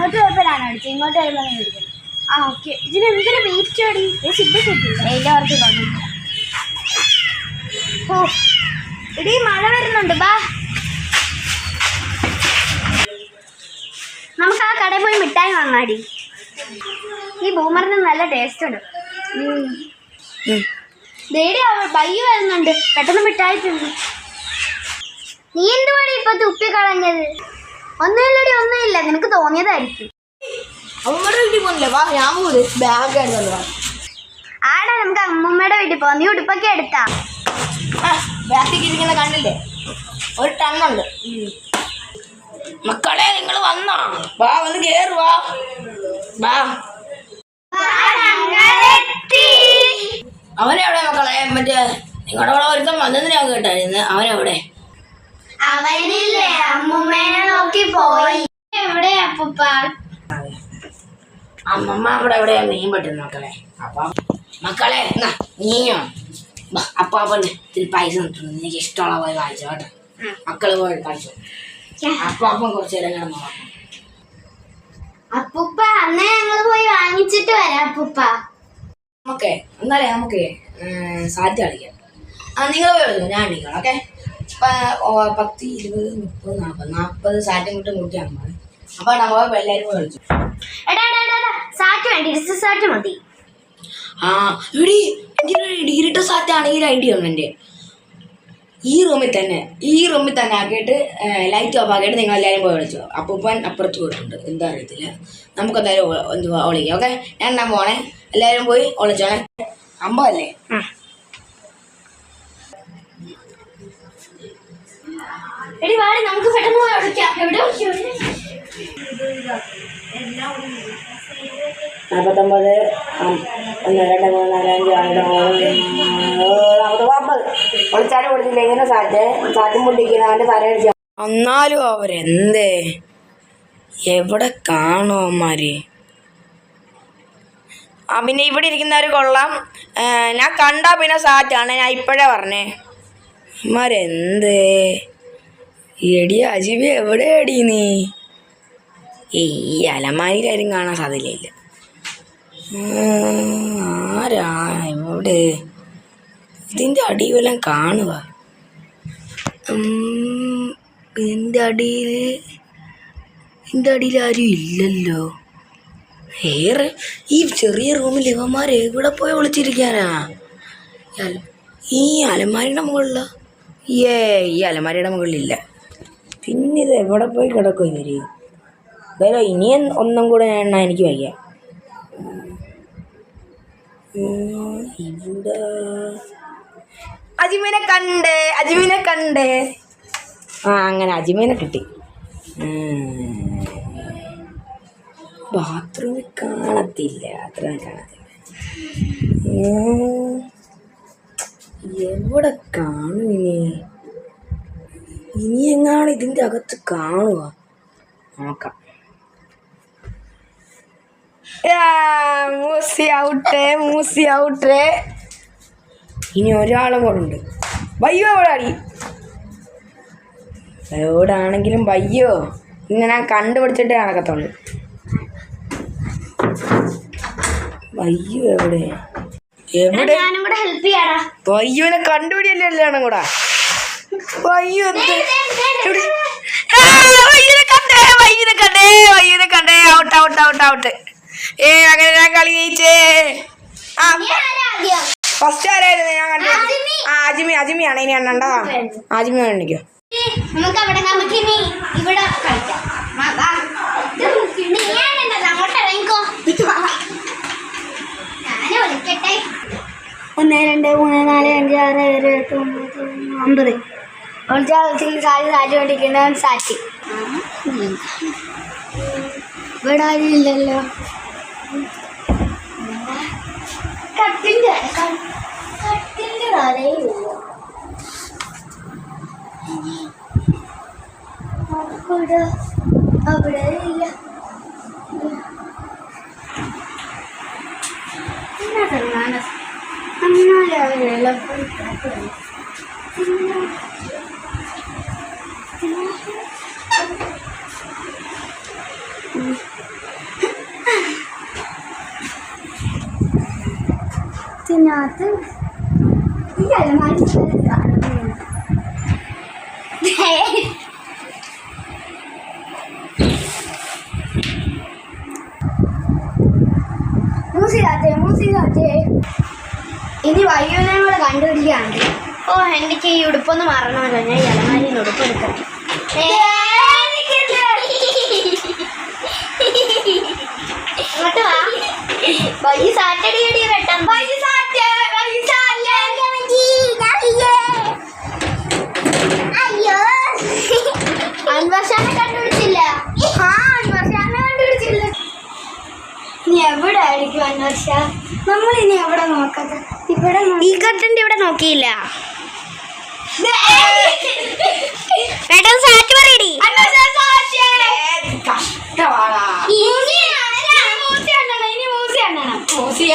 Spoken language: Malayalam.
അങ്ങോട്ട് പോയപ്പോഴാണ് അടിച്ചത്, ഇങ്ങോട്ട് വരുമ്പോൾ മേടിക്കുന്നത്. ആ ഓക്കെ. ഇതിന് എന്തൊരു വെയിറ്റ് അടി വെയിറ്റ് ഓർത്ത് തോന്നി. ഓ ഇടി മഴ വരുന്നുണ്ട്. ബാ നമുക്ക് ആ കടയിൽ പോയി മിഠായി വാങ്ങാടി. ഈ ബൂമറിന് നല്ല ടേസ്റ്റ് ഉണ്ട്. ദേടി ബയ്യ വരുന്നുണ്ട്, പെട്ടെന്ന് മിഠായി തിന്നു. നീ എന്തുവാടി ഇപ്പൊ തുപ്പി കളഞ്ഞത്? ഒന്നുമില്ലടി, ഒന്നുമില്ല, നിനക്ക് തോന്നിയതായിരിക്കും. ആടാ നമുക്ക് അമ്മൂമ്മയുടെ വീട്ടിൽ പോവാം. നീ ഉടുപ്പൊക്കെ എടുത്താ? കണ്ടില്ലേ, ഒരു ടണ്ണുണ്ട്. മക്കളെ നിങ്ങൾ വന്നോ? വാ വന്ന് കേറുവാ. അവനെവിടെ മക്കളെ? മറ്റേ നിങ്ങളുടെ കൂടെ ഒരുത്തം വന്നതിന് ഞാൻ കേട്ടായിരുന്നു. അവനെവിടെ? അവനില്ലേ അമ്മൂമ്മേനെ നോക്കി പോയി. എവിടെയാ അപ്പൂപ്പ? അമ്മമ്മ അവിടെ എവിടെയാ മീൻ പെട്ടുന്നു മക്കളെ. അപ്പൊ മക്കളെ നീയോ അപ്പാപ്പന് ഇത്തിരി പൈസ കിട്ടുന്നു, എനിക്ക് ഇഷ്ടമുള്ള പോയി വായിച്ചോ കേട്ടോ. മക്കള് പോയി കളിച്ചു. അപ്പാപ്പൻ കുറച്ച് നേരം കിടന്നു. അപ്പൂപ്പ അന്നേ ഞങ്ങള് പോയി വാങ്ങിച്ചിട്ട് വരാം അപ്പൂപ്പ. ഓക്കെ എന്നാലേ നമുക്ക് സാറ്റ് കളിക്കാം. നിങ്ങൾ പോയി കളിച്ചോ, ഞാൻ അടിക്കാം. ഓക്കെ 10, 20, 30, 40 സാറ്റും കിട്ടും കൂട്ടിയാൽ മതി. അപ്പൊ നമ്മൾ എല്ലാവരും പോയി കളിച്ചു. സാറ്റ് വേണ്ടി സാറ്റ് മതി. ആ എടി എനിക്കൊരു ഡിഗ്രിട്ട സാറ്റാണെങ്കിൽ ഐഡിയ ഉണ്ട് എൻ്റെ. ഈ റൂമിൽ തന്നെ ആക്കിയിട്ട് ലൈറ്റ് ഓഫ് ആക്കിയിട്ട് നിങ്ങൾ എല്ലാവരും പോയി വിളിച്ചോ. അപ്പൂപ്പൻ അപ്പുറത്ത് പോയിട്ടുണ്ട്, എന്താ അറിയത്തില്ല. നമുക്ക് എന്തായാലും ഒളിക്കാം. ഓക്കെ ഞാൻ പോണേ, എല്ലാവരും പോയി ഒളിച്ചോണേ. അമ്പല്ലേ എടി വാടി, നമുക്ക് പെട്ടെന്ന് പോയി ഒളിക്കാം. എവിടെ 49, 1, 2, 3, 4, 5, 6, 40 ഒളിച്ചാലും ഒളിച്ചില്ല. ഇങ്ങനെ സാറ്റും പൊട്ടിക്കുന്നവൻ്റെ തലയടിച്ച. എന്നാലും അവരെന്തേ എവിടെ കാണും അവന്മാര്? പിന്നെ ഇവിടെ ഇരിക്കുന്നവർ കൊള്ളാം. ഞാൻ കണ്ടാ പിന്നെ സാറ്റാണ്, ഞാൻ ഇപ്പോഴേ പറഞ്ഞേ. അവന്മാരെന്തേ? എടി അജീബി എവിടെ എടി നീ? ഈ അലമാരിയിലാരും കാണാൻ സാധ്യതയില്ല. ആരാ ഇവിടെ? ഇതിൻ്റെ അടിയിൽ വല്ലതും കാണുക. ഇതിൻ്റെ അടിയിൽ ആരും ഇല്ലല്ലോ. ഈ ചെറിയ റൂമിൽ ഇവന്മാർ എവിടെ പോയി വിളിച്ചിരിക്കാനാ? ഈ അലമാരിയുടെ മുകളിലോ? ഈ അലമാരിയുടെ മുകളിലില്ല. പിന്നെ ഇത് എവിടെ പോയി കിടക്കും ഇവര്? എന്തായാലും ഇനിയും ഒന്നും കൂടെ എണ്ണ എനിക്ക് വയ്യ. ഇവിടെ അജിമിനെ കണ്ടേ. അങ്ങനെ അജിമിനെ കിട്ടി. ബാത്റൂമിൽ കാണത്തില്ല. എവിടെ കാണും ഇനി എങ്ങാണ് ഇതിൻ്റെ അകത്ത് കാണുക? നോക്കാം. മൂസി ഔട്ടേ. ഇനി ഒരാളും കൂടെ ഉണ്ട്. ബയ്യോ എവിടാണെങ്കിലും ബയ്യോ ഇങ്ങനെ ഞാൻ കണ്ടുപിടിച്ചിട്ടേ നടക്കത്തുള്ളൂ. ബയ്യോ എവിടെ? ബയ്യോനെ കണ്ടുപിടിയല്ലേ എല്ലാണും കൂടാ. ബയ്യോ കണ്ടേ. ഔട്ട്. അങ്ങനെ ഞാൻ കളി ജയിച്ചേ. ഫസ്റ്റ് ആരായിരുന്നു ഞാൻ കണ്ടത്? അജിമിയാണ്. ഇനി എണ്ണണ്ട. അജിമി എണ്ണിക്കോ. ഇവിടെ കളിക്കാം. 1, 2, 3, 4, 5, 6, 7, 8, 9, 10. സാറ്റ് കൊണ്ടിരിക്കുന്നവൻ സാറ്റ്. ഇവിടെ ആരും ഇല്ലല്ലോ. കട്ടിൻ്റെ തലയില്ല. അവിടെ ഇല്ല. എന്നാലും ഇതിനകത്ത് ഈ അലമാരി മൂസികാറ്റേ ഇനി വയ്യുവിനെ കൂടെ കണ്ടുപിടിക്കുകയാണ്. ഓ എനിക്ക് ഈ ഉടുപ്പൊന്ന് മറണമല്ലോ. ഞാൻ ഈ അലമാരിയിൽ ഉടുപ്പ് എടുക്കാം. അങ്ങോട്ട് വാ. ബൈ സാറ്റടി അടി വെട്ടാം. അയ്യോ അൻവർഷാനെ കണ്ടുപിടിച്ചില്ല. അൻവർഷാനെ കണ്ടുപിടിച്ചില്ല. ഇനി എവിടെ ആയിരിക്കും അൻവർഷ? നമ്മൾ ഇനി എവിടെ നോക്കട്ടെ? ഇവിടെ ഈ കട്ടന്റെ ഇവിടെ നോക്കിയില്ല. സാറ്റ് പറയടി. കഷ്ടമാടാ. ഇനി മൂസി